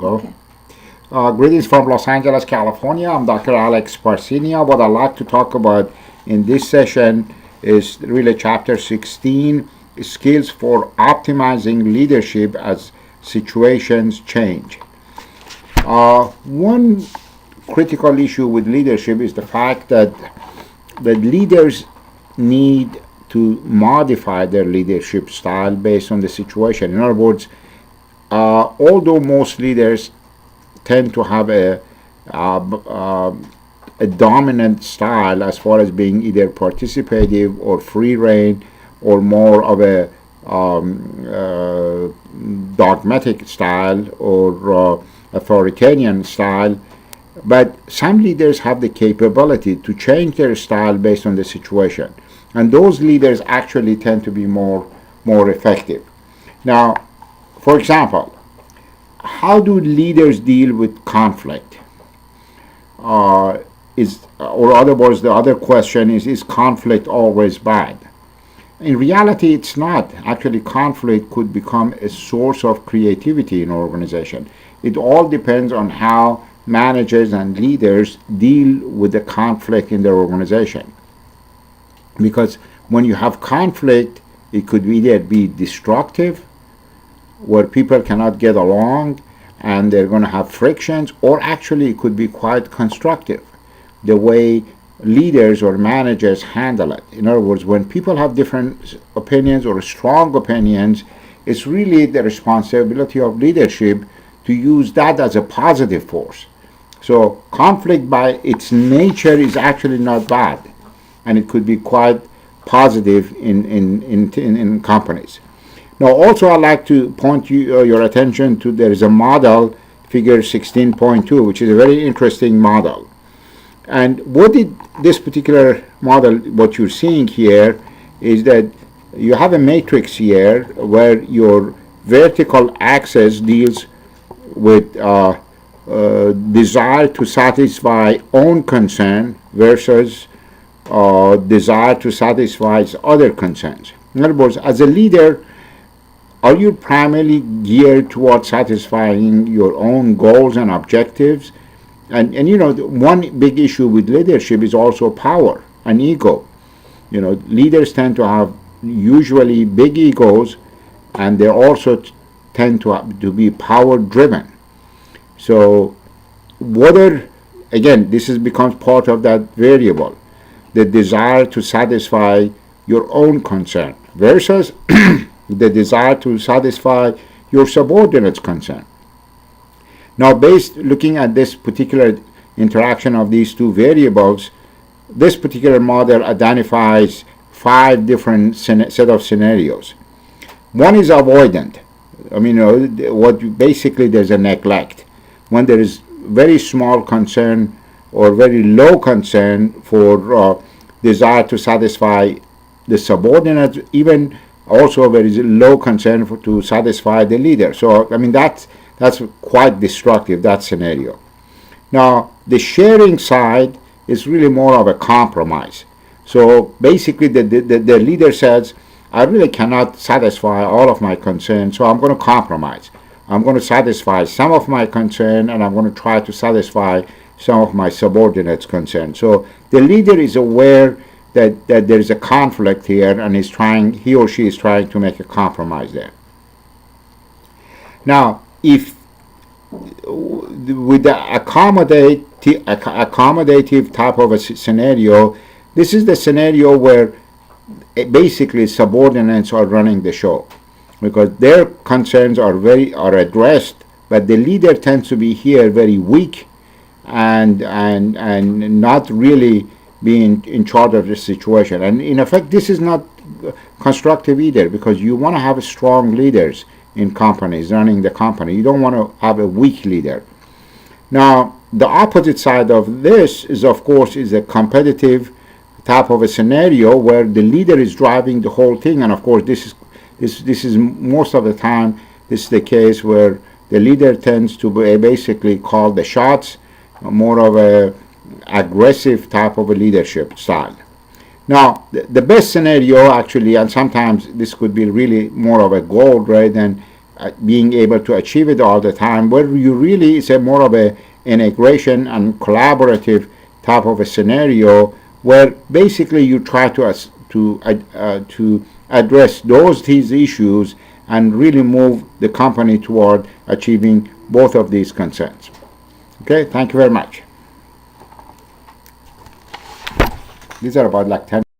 Go. Okay. Greetings from Los Angeles, California. I'm Dr. Alex Parsinia. What I'd like to talk about in this session is really chapter 16, skills for optimizing leadership as situations change. One critical issue with leadership is the fact that leaders need to modify their leadership style based on the situation. In other words, although most leaders tend to have a dominant style as far as being either participative or free rein or more of a dogmatic style or authoritarian style, but some leaders have the capability to change their style based on the situation, and those leaders actually tend to be more effective. Now, for example, how do leaders deal with conflict? Or other words, the other question is conflict always bad? In reality, it's not. Actually, conflict could become a source of creativity in an organization. It all depends on how managers and leaders deal with the conflict in their organization. Because when you have conflict, it could either be destructive, where people cannot get along and they're going to have frictions, or actually it could be quite constructive, the way leaders or managers handle it. In other words, when people have different opinions or strong opinions, it's really the responsibility of leadership to use that as a positive force. So conflict by its nature is actually not bad, and it could be quite positive in companies. Now, also, I'd like to point your attention to there is a model, figure 16.2, which is a very interesting model. And what did this particular model, what you're seeing here, is that you have a matrix here where your vertical axis deals with desire to satisfy own concern versus desire to satisfy other concerns. In other words, as a leader, are you primarily geared towards satisfying your own goals and objectives? And you know, one big issue with leadership is also power and ego. You know, leaders tend to have usually big egos, and they also tend to be power driven. So whether, again, becomes part of that variable, the desire to satisfy your own concern versus the desire to satisfy your subordinates' concern. Now, looking at this particular interaction of these two variables, this particular model identifies 5 different set of scenarios. One is avoidant. I mean, basically there's a neglect. When there is very small concern or very low concern for desire to satisfy the subordinates, even also there is low concern to satisfy the leader. So, I mean, that's quite destructive, that scenario. Now, the sharing side is really more of a compromise. So basically the leader says, I really cannot satisfy all of my concerns, so I'm going to compromise. I'm going to satisfy some of my concern, and I'm going to try to satisfy some of my subordinates' concerns. So the leader is aware that there is a conflict here, and he or she is trying to make a compromise there. Now, if with the accommodative type of a scenario, this is the scenario where basically subordinates are running the show, because their concerns are addressed, but the leader tends to be here very weak and not really being in charge of the situation. And in effect, this is not constructive either, because you want to have strong leaders in companies running the company. You don't want to have a weak leader. Now, the opposite side of this is, of course, is a competitive type of a scenario where the leader is driving the whole thing. And of course, this is most of the time, this is the case where the leader tends to basically call the shots, more of a aggressive type of a leadership style. Now, the best scenario actually, and sometimes this could be really more of a goal rather than being able to achieve it all the time, where you really it's a more of a integration and collaborative type of a scenario, where basically you try to address these issues and really move the company toward achieving both of these concerns. Okay, thank you very much. These are about like 10